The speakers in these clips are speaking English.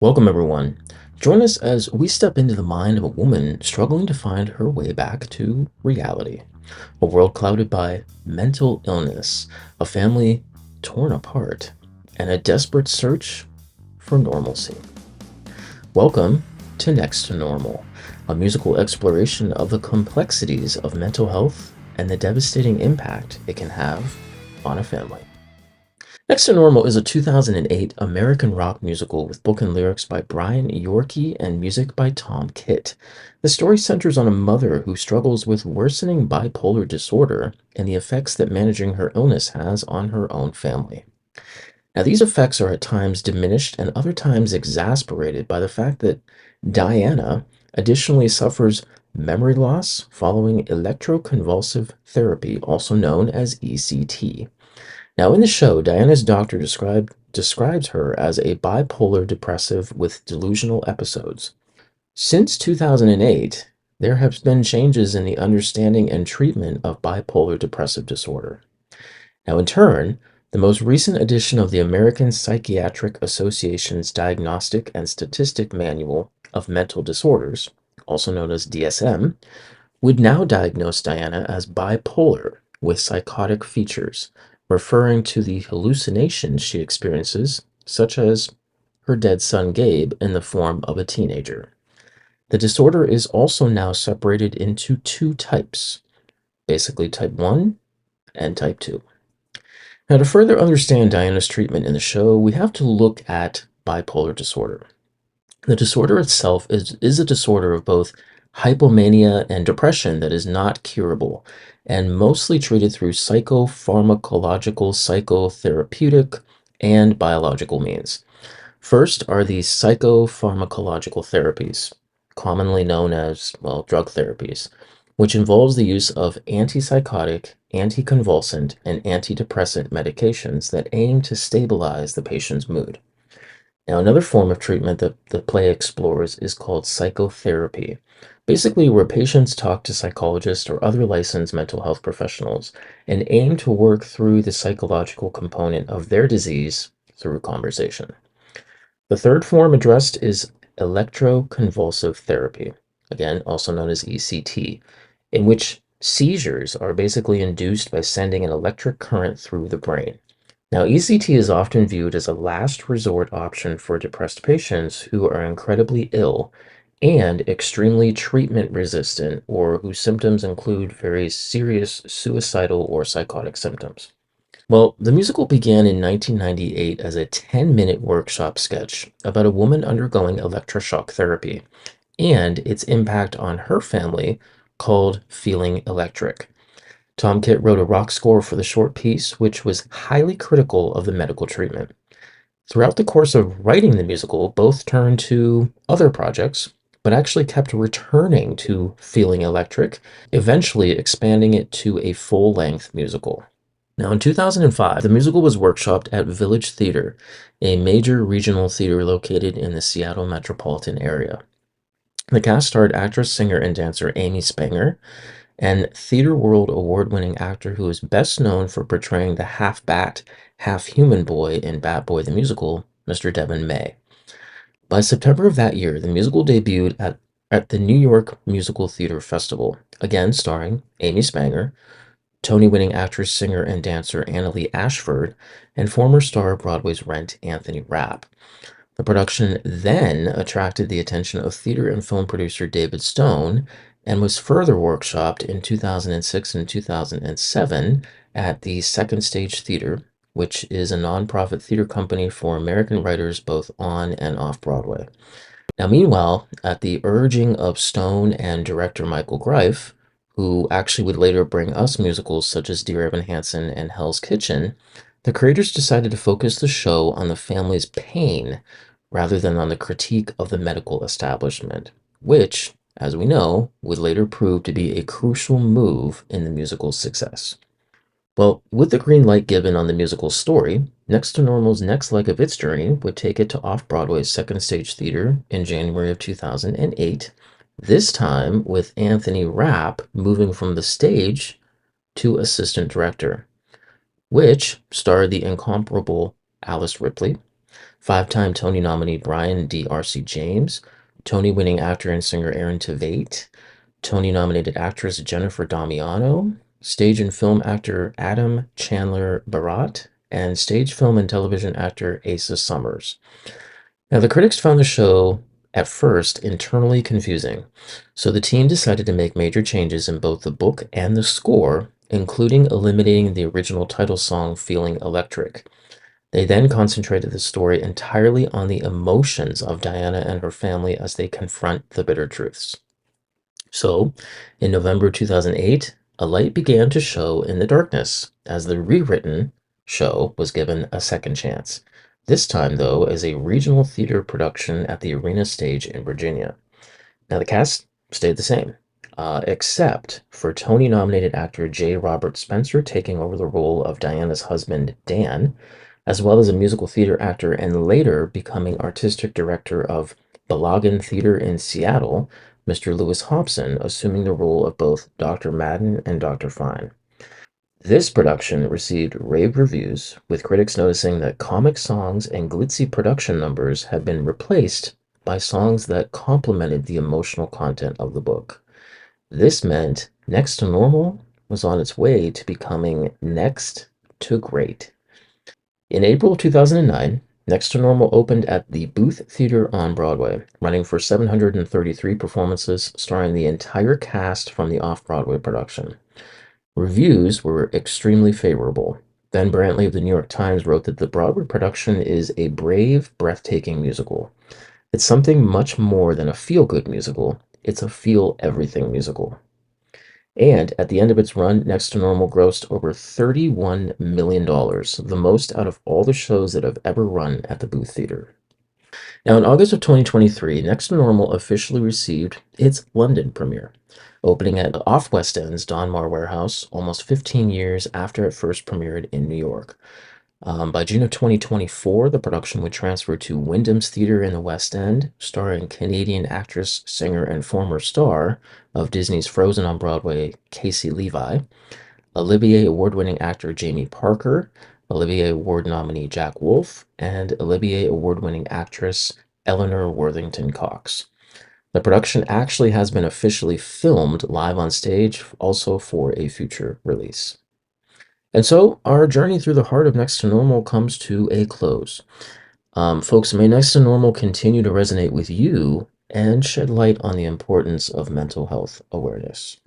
Welcome, everyone. Join us as we step into the mind of a woman struggling to find her way back to reality. A world clouded by mental illness, a family torn apart, and a desperate search for normalcy. Welcome to Next to Normal, a musical exploration of the complexities of mental health and the devastating impact it can have on a family. Next to Normal is a 2008 American rock musical with book and lyrics by Brian Yorkey and music by Tom Kitt. The story centers on a mother who struggles with worsening bipolar disorder and the effects that managing her illness has on her own family. Now, these effects are at times diminished and other times exasperated by the fact that Diana additionally suffers memory loss following electroconvulsive therapy, also known as ECT. Now, in the show, Diana's doctor describes her as a bipolar depressive with delusional episodes. Since 2008, there have been changes in the understanding and treatment of bipolar depressive disorder. Now, in turn, the most recent edition of the American Psychiatric Association's Diagnostic and Statistic Manual of Mental Disorders, also known as DSM, would now diagnose Diana as bipolar with psychotic features, referring to the hallucinations she experiences, such as her dead son Gabe in the form of a teenager. The disorder is also now separated into two types, basically type 1 and type 2. Now, to further understand Diana's treatment in the show, we have to look at bipolar disorder. The disorder itself is a disorder of both hypomania and depression that is not curable and mostly treated through psychopharmacological, psychotherapeutic, and biological means. First are the psychopharmacological therapies, commonly known as, well, drug therapies, which involves the use of antipsychotic, anticonvulsant, and antidepressant medications that aim to stabilize the patient's mood. Now, another form of treatment that the play explores is called psychotherapy, basically, where patients talk to psychologists or other licensed mental health professionals and aim to work through the psychological component of their disease through conversation. The third form addressed is electroconvulsive therapy, again, also known as ECT, in which seizures are basically induced by sending an electric current through the brain. Now, ECT is often viewed as a last resort option for depressed patients who are incredibly ill and extremely treatment resistant or whose symptoms include very serious suicidal or psychotic symptoms. Well, the musical began in 1998 as a 10-minute workshop sketch about a woman undergoing electroshock therapy and its impact on her family called Feeling Electric. Tom Kitt wrote a rock score for the short piece, which was highly critical of the medical treatment. Throughout the course of writing the musical, both turned to other projects, but actually kept returning to Feeling Electric, eventually expanding it to a full length musical. Now, in 2005, the musical was workshopped at Village Theater, a major regional theater located in the Seattle metropolitan area. The cast starred actress, singer, and dancer Amy Spanger, and Theater World Award-winning actor who is best known for portraying the half-bat, half-human boy in Bat Boy the Musical, Mr. Devon May. By September of that year, the musical debuted at the New York Musical Theater Festival, again starring Amy Spanger, Tony-winning actress, singer, and dancer Annalee Ashford, and former star of Broadway's Rent, Anthony Rapp. The production then attracted the attention of theater and film producer David Stone and was further workshopped in 2006 and 2007 at the Second Stage Theater, which is a nonprofit theater company for American writers both on and off Broadway. Now, meanwhile, at the urging of Stone and director Michael Greif, who actually would later bring us musicals such as Dear Evan Hansen and Hell's Kitchen, the creators decided to focus the show on the family's pain rather than on the critique of the medical establishment, which, as we know, would later prove to be a crucial move in the musical's success. Well, with the green light given on the musical story, Next to Normal's next leg of its journey would take it to Off-Broadway's Second Stage Theater in January of 2008, this time with Anthony Rapp moving from the stage to assistant director, which starred the incomparable Alice Ripley, Five-time Tony nominee Brian D.R.C. James, Tony-winning actor and singer Aaron Tveit, Tony-nominated actress Jennifer Damiano, stage and film actor Adam Chandler Barat, and stage, film, and television actor Asa Summers. Now, the critics found the show at first internally confusing, so the team decided to make major changes in both the book and the score, including eliminating the original title song, Feeling Electric. They then concentrated the story entirely on the emotions of Diana and her family as they confront the bitter truths. So, in November 2008, a light began to show in the darkness as the rewritten show was given a second chance. This time, though, as a regional theater production at the Arena Stage in Virginia. Now, the cast stayed the same, except for Tony nominated actor J. Robert Spencer taking over the role of Diana's husband, Dan, as well as a musical theater actor and later becoming artistic director of Balagan Theater in Seattle, Mr. Lewis Hobson, assuming the role of both Dr. Madden and Dr. Fine. This production received rave reviews, with critics noticing that comic songs and glitzy production numbers had been replaced by songs that complemented the emotional content of the book. This meant Next to Normal was on its way to becoming Next to Great. In April 2009, Next to Normal opened at the Booth Theater on Broadway, running for 733 performances, starring the entire cast from the off-Broadway production. Reviews were extremely favorable. Ben Brantley of the New York Times wrote that the Broadway production is a brave, breathtaking musical. It's something much more than a feel-good musical. It's a feel-everything musical. And at the end of its run, Next to Normal grossed over $31 million, the most out of all the shows that have ever run at the Booth Theater. Now, in August of 2023, Next to Normal officially received its London premiere, opening at Off West End's Donmar Warehouse almost 15 years after it first premiered in New York. By June of 2024, the production would transfer to Wyndham's Theatre in the West End, starring Canadian actress, singer, and former star of Disney's Frozen on Broadway, Casey Levi, Olivier Award-winning actor Jamie Parker, Olivier Award nominee Jack Wolf, and Olivier Award-winning actress Eleanor Worthington Cox. The production actually has been officially filmed live on stage, also for a future release. And so our journey through the heart of Next to Normal comes to a close. Folks, may Next to Normal continue to resonate with you and shed light on the importance of mental health awareness.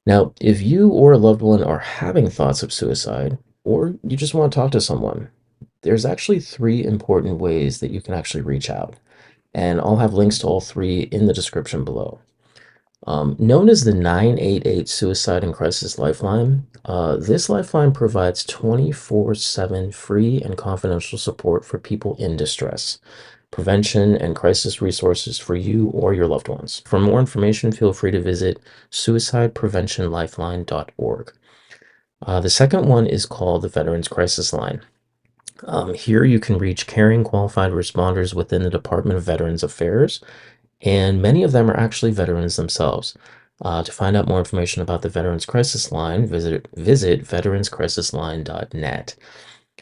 Now, if you or a loved one are having thoughts of suicide, or you just want to talk to someone, there's actually three important ways that you can actually reach out. And I'll have links to all three in the description below. Known as the 988 Suicide and Crisis Lifeline, this lifeline provides 24/7 free and confidential support for people in distress, prevention, and crisis resources for you or your loved ones. For more information, feel free to visit suicidepreventionlifeline.org. The second one is called the Veterans Crisis Line. Here you can reach caring, qualified responders within the Department of Veterans Affairs, and many of them are actually veterans themselves. To find out more information about the Veterans Crisis Line, visit veteranscrisisline.net.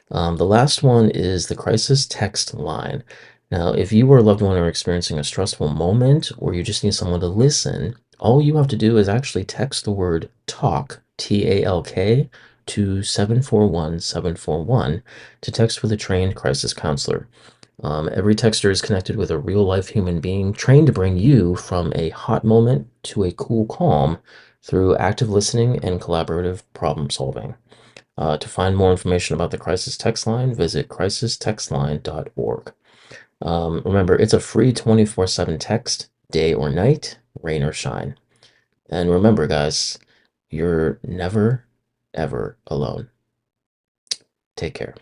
The last one is the Crisis Text Line. Now, if you or a loved one are experiencing a stressful moment or you just need someone to listen, all you have to do is actually text the word TALK, TALK, to 741-741 to text with a trained crisis counselor. Every texter is connected with a real-life human being trained to bring you from a hot moment to a cool calm through active listening and collaborative problem solving. To find more information about the Crisis Text Line, visit crisistextline.org. Remember, it's a free 24/7 text, day or night, rain or shine. And remember, guys, you're never, ever alone. Take care.